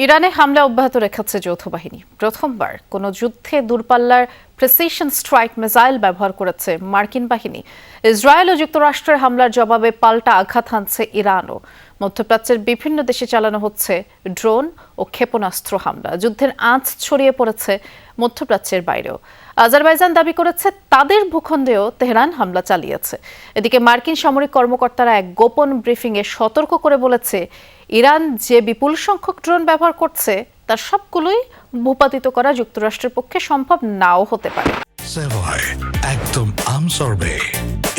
ইরানে হামলা অব্যাহত রেখেছে যৌথ বাহিনী। প্রথমবার কোনো যুদ্ধে দূরপাল্লার প্রিসিশন স্ট্রাইক মিসাইল ব্যবহার করেছে মার্কিন বাহিনী। ইসরায়েল ও যুক্তরাষ্ট্রের হামলার জবাবে পাল্টা আঘাত হানছে ইরানও। মধ্যপ্রাচ্যের বিভিন্ন দেশে চালানো হচ্ছে ড্রোন ও ক্ষেপণাস্ত্র হামলা। যুদ্ধের আঁচ ছড়িয়ে পড়েছে মধ্যপ্রাচ্যের বাইরেও। আজারবাইজান দাবি করেছে তাদের ভূখণ্ডেও তেহরান হামলা চালিয়েছে। এদিকে মার্কিন সামরিক কর্মকর্তারা এক গোপন ব্রিফিংয়ে সতর্ক করে বলেছে, ইরান যে বিপুল সংখ্যক ড্রোন ব্যবহার করছে তার সবগুলোই ভূপাতিত করা যুক্তরাষ্ট্রের পক্ষে সম্ভব নাও হতে পারে। সেভয় একদম আম সরবে,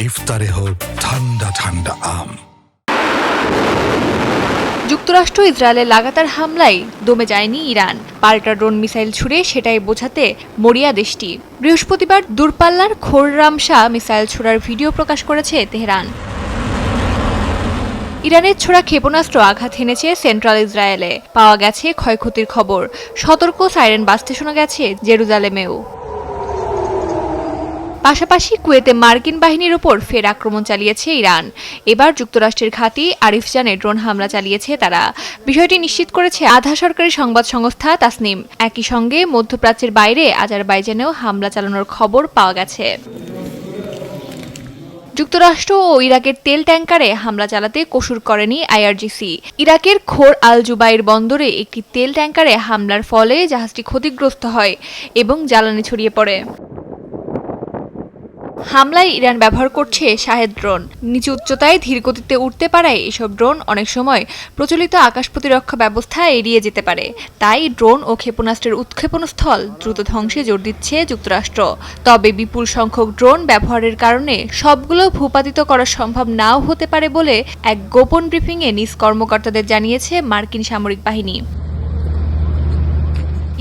ইফতারে হোক ঠান্ডা ঠান্ডা আম। যুক্তরাষ্ট্র ইসরায়েলের লাগাতার হামলায় দমে যায়নি ইরান। পাল্টা ড্রোন মিসাইল ছুড়ে সেটাই বোঝাতে মরিয়া দেশটি। বৃহস্পতিবার দূরপাল্লার খোররামশা মিসাইল ছোড়ার ভিডিও প্রকাশ করেছে তেহরান। ইরানের ছোড়া ক্ষেপণাস্ত্র আঘাত হেনেছে সেন্ট্রাল ইসরায়েলে। পাওয়া গেছে ক্ষয়ক্ষতির খবর। সতর্ক সাইরেন বাজতে শোনা গেছে জেরুজালেমেও। পাশাপাশি কুয়েতে মার্কিন বাহিনীর ওপর ফের আক্রমণ চালিয়েছে ইরান। এবার যুক্তরাষ্ট্রের ঘাঁটি আরিফজানে ড্রোন হামলা চালিয়েছে তারা। বিষয়টি নিশ্চিত করেছে আধা সরকারি সংবাদ সংস্থা তাসনিম। একই সঙ্গে মধ্যপ্রাচ্যের বাইরে আজারবাইজানেও হামলা চালানোর খবর পাওয়া গেছে। যুক্তরাষ্ট্র ও ইরাকের তেল ট্যাংকারে হামলা চালাতে কসুর করেনি আইআরজিসি। ইরাকের খোর আল জুবাইর বন্দরে একটি তেল ট্যাংকারে হামলার ফলে জাহাজটি ক্ষতিগ্রস্ত হয় এবং জ্বালানি ছড়িয়ে পড়ে। হামলায় ইরান ব্যবহার করছে শাহেদ ড্রোন। নিচু উচ্চতায় ধীর গতিতে উঠতে পারায় এসব ড্রোন অনেক সময় প্রচলিত আকাশ প্রতিরক্ষা ব্যবস্থা এড়িয়ে যেতে পারে। তাই ড্রোন ও ক্ষেপণাস্ত্রের উৎক্ষেপণস্থল দ্রুত ধ্বংসে জোর দিচ্ছে যুক্তরাষ্ট্র। তবে বিপুল সংখ্যক ড্রোন ব্যবহারের কারণে সবগুলো ভূপাতিত করা সম্ভব নাও হতে পারে বলে এক গোপন ব্রিফিংয়ে নিজ কর্মকর্তাদের জানিয়েছে মার্কিন সামরিক বাহিনী।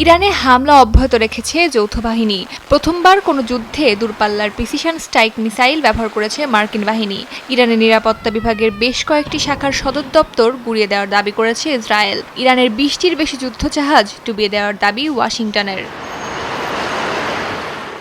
ইরানে হামলা অব্যাহত রেখেছে যৌথ বাহিনী। প্রথমবার কোনো যুদ্ধে দূরপাল্লার প্রিসিশন স্ট্রাইক মিসাইল ব্যবহার করেছে মার্কিন বাহিনী। ইরানের নিরাপত্তা বিভাগের বেশ কয়েকটি শাখার সদর দপ্তর গুঁড়িয়ে দেওয়ার দাবি করেছে ইসরায়েল। ইরানের 20টির বেশি যুদ্ধজাহাজ ডুবিয়ে দেওয়ার দাবি ওয়াশিংটনের।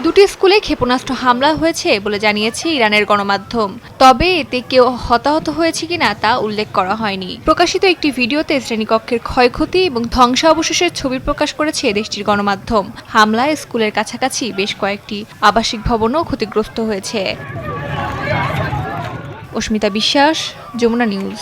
দুটি স্কুলে ক্ষেপণাস্ত্র হামলা হয়েছে বলে জানিয়েছে ইরানের গণমাধ্যম। তবে এতে কেউ হতাহত হয়েছে কিনা তা উল্লেখ করা হয়নি। প্রকাশিত একটি ভিডিওতে শ্রেণীকক্ষের ক্ষয়ক্ষতি এবং ধ্বংসাবশেষের ছবি প্রকাশ করেছে দেশটির গণমাধ্যম। হামলায় স্কুলের কাছাকাছি বেশ কয়েকটি আবাসিক ভবনও ক্ষতিগ্রস্ত হয়েছে। অস্মিতা বিশ্বাস, যমুনা নিউজ।